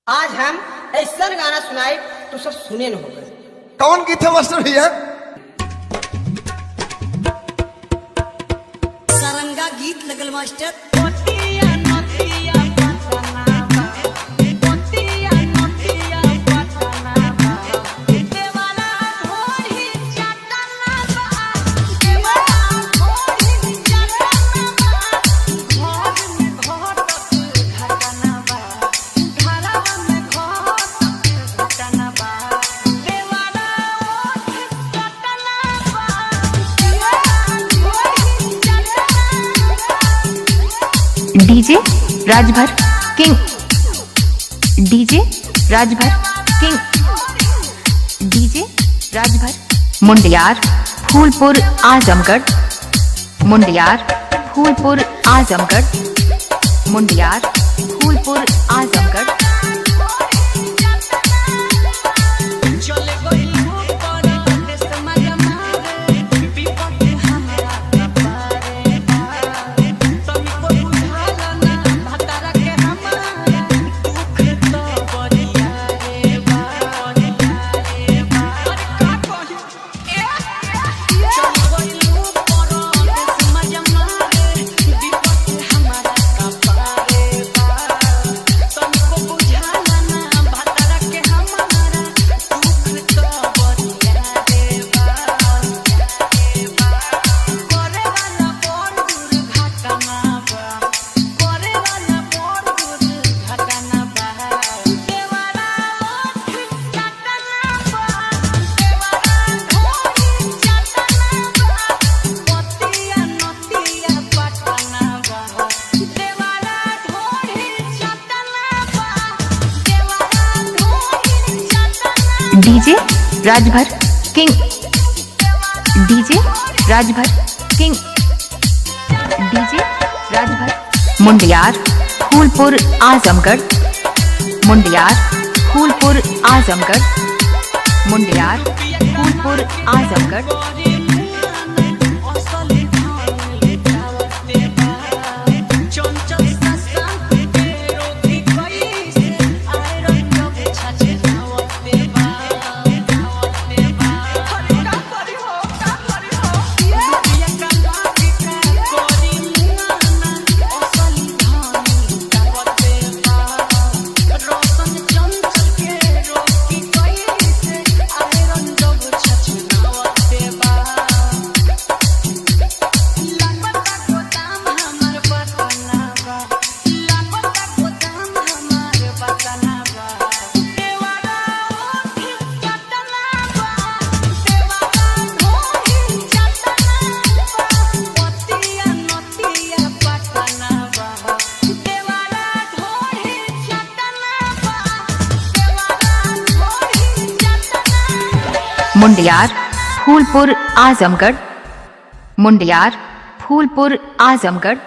आज हम ऐसा गाना सुनाए तो सब सुने न हो गए। कौन गीत है मास्टर भैया? सरंगा गीत लगल master. DJ Rajbhar king, DJ Rajbhar king, DJ Rajbhar. Mundiyar Phulpur Azamgarh, Mundiyar Phulpur Azamgarh, Mundiyar Phulpur Azamgarh. DJ Rajbhar king, DJ Rajbhar king, DJ Rajbhar. Mundiyar Phulpur Azamgarh, Mundiyar Phulpur Azamgarh, Mundiyar Phulpur Azamgarh. Mundiyar Phulpur Azamgarh, Mundiyar Phulpur Azamgarh.